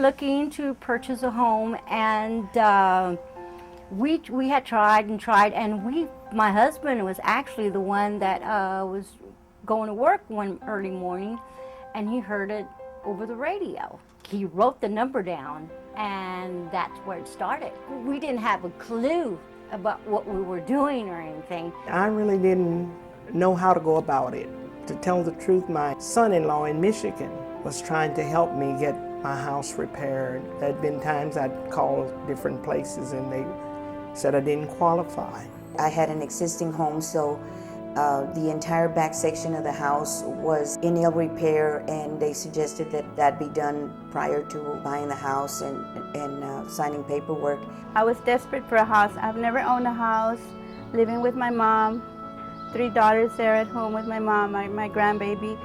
looking to purchase a home, and we had tried and tried, and my husband was actually the one that was going to work one early morning, and he heard it over the radio. He wrote the number down, and that's where it started. We didn't have a clue about what we were doing or anything. I really didn't know how to go about it. To tell the truth, my son-in-law in Michigan was trying to help me get my house repaired. There had been times I'd called different places and they said I didn't qualify. I had an existing home, so the entire back section of the house was in ill repair, and they suggested that that be done prior to buying the house and signing paperwork. I was desperate for a house. I've never owned a house, living with my mom, 3 daughters there at home with my mom, my grandbaby.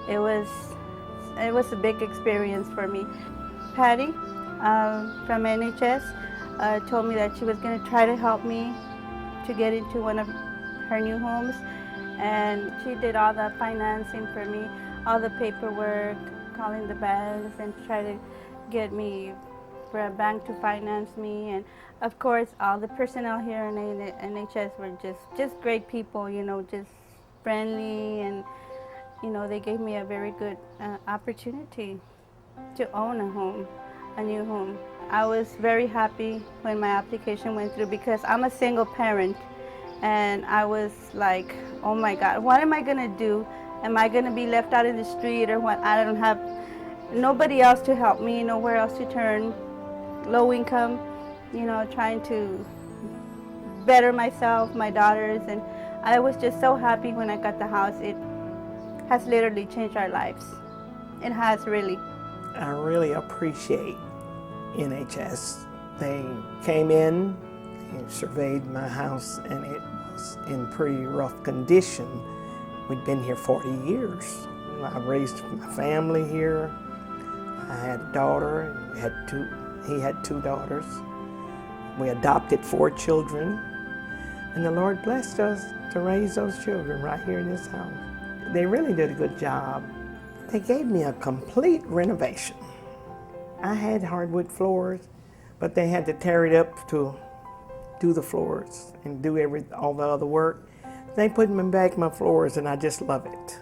It was a big experience for me. Patty from NHS told me that she was going to try to help me to get into one of her new homes, and she did all the financing for me, all the paperwork, calling the banks and try to get me for a bank to finance me. And of course all the personnel here in NHS were just great people, you know, just friendly, and you know, they gave me a very good opportunity to own a home, a new home. I was very happy when my application went through because I'm a single parent, and I was like, oh my God, what am I gonna do? Am I gonna be left out in the street or what? I don't have nobody else to help me, nowhere else to turn, low income, you know, trying to better myself, my daughters, and I was just so happy when I got the house. It has literally changed our lives. It has really. I really appreciate NHS. They came in, they surveyed my house, and it was in pretty rough condition. We'd been here 40 years. I raised my family here. I had a daughter, and he had 2 daughters. We adopted 4 children, and the Lord blessed us to raise those children right here in this house. They really did a good job. They gave me a complete renovation. I had hardwood floors, but they had to tear it up to do the floors and do all the other work. They put me back my floors, and I just love it.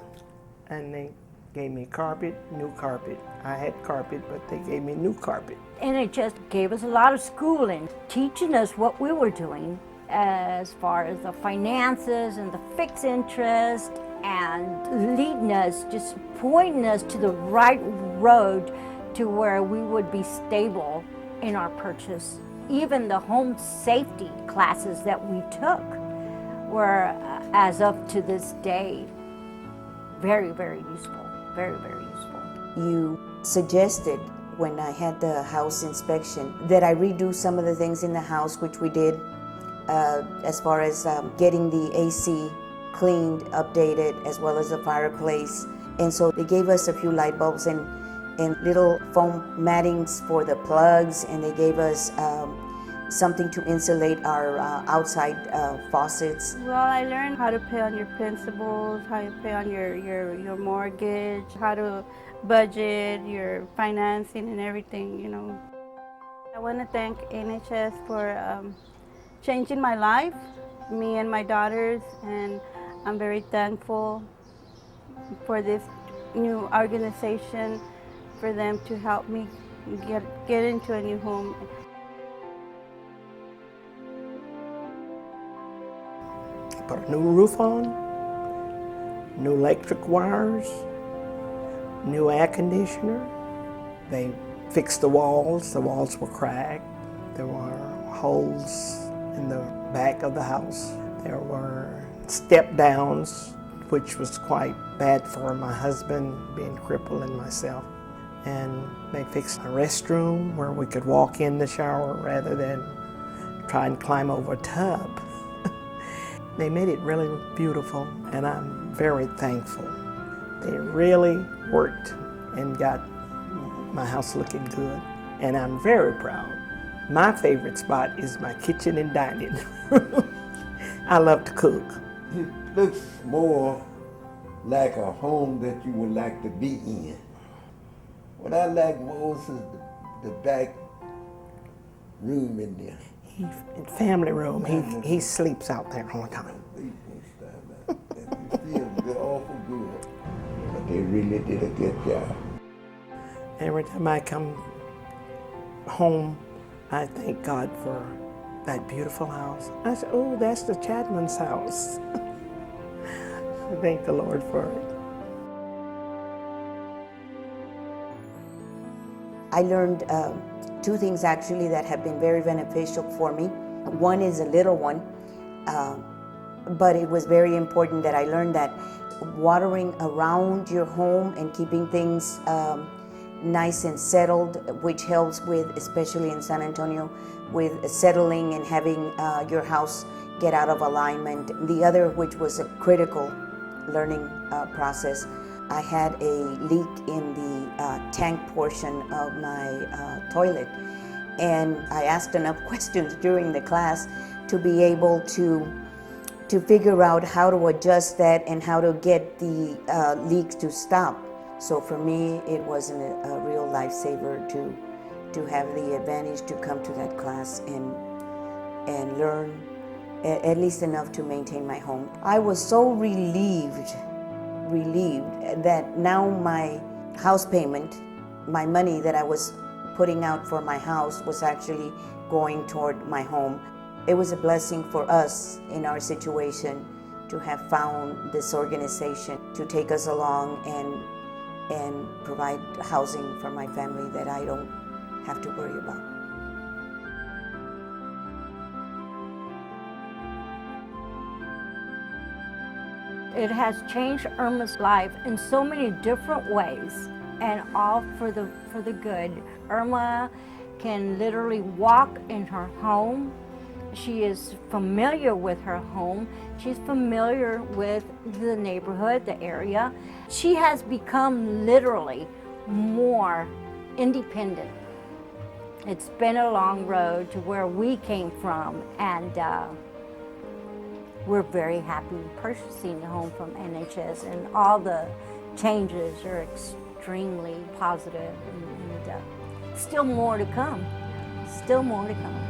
And they gave me carpet, new carpet. I had carpet, but they gave me new carpet. NHS gave us a lot of schooling, teaching us what we were doing as far as the finances and the fixed interest, and leading us, just pointing us to the right road to where we would be stable in our purchase. Even the home safety classes that we took were, as of to this day, very, very useful, very, very useful. You suggested when I had the house inspection that I redo some of the things in the house, which we did, as far as getting the AC cleaned, updated, as well as the fireplace. And so they gave us a few light bulbs and little foam mattings for the plugs, and they gave us something to insulate our outside faucets. Well, I learned how to pay on your principals, how to pay on your mortgage, how to budget, your financing and everything, you know. I want to thank NHS for changing my life, me and my daughters, and I'm very thankful for this new organization, for them to help me get into a new home. Put a new roof on, new electric wires, new air conditioner. They fixed the walls. The walls were cracked. There were holes in the back of the house. There were step downs, which was quite bad for my husband, being crippled, and myself. And they fixed a restroom where we could walk in the shower rather than try and climb over a tub. They made it really beautiful, and I'm very thankful. They really worked and got my house looking good, and I'm very proud. My favorite spot is my kitchen and dining room. I love to cook. It looks more like a home that you would like to be in. What I like most is the back room in there. Family room. He sleeps out there all the time. Sleep and stuff. And it feels good, awful good. But they really did a good job. Every time I come home, I thank God for that beautiful house. I said, oh, that's the Chapman's house. I thank the Lord for it. I learned two things actually that have been very beneficial for me. One is a little one, but it was very important that I learned that watering around your home and keeping things nice and settled, which helps with, especially in San Antonio, with settling and having your house get out of alignment. The other, which was a critical learning process, I had a leak in the tank portion of my toilet, and I asked enough questions during the class to be able to figure out how to adjust that and how to get the leaks to stop. So for me, it was a real lifesaver to have the advantage to come to that class and learn at least enough to maintain my home. I was so relieved that now my house payment, my money that I was putting out for my house, was actually going toward my home. It was a blessing for us in our situation to have found this organization to take us along and provide housing for my family that I don't have to worry about. It has changed Irma's life in so many different ways, and all for the good. Irma can literally walk in her home. She is familiar with her home. She's familiar with the neighborhood, the area. She has become literally more independent. It's been a long road to where we came from, and we're very happy purchasing the home from NHS, and all the changes are extremely positive, and still more to come. Still more to come.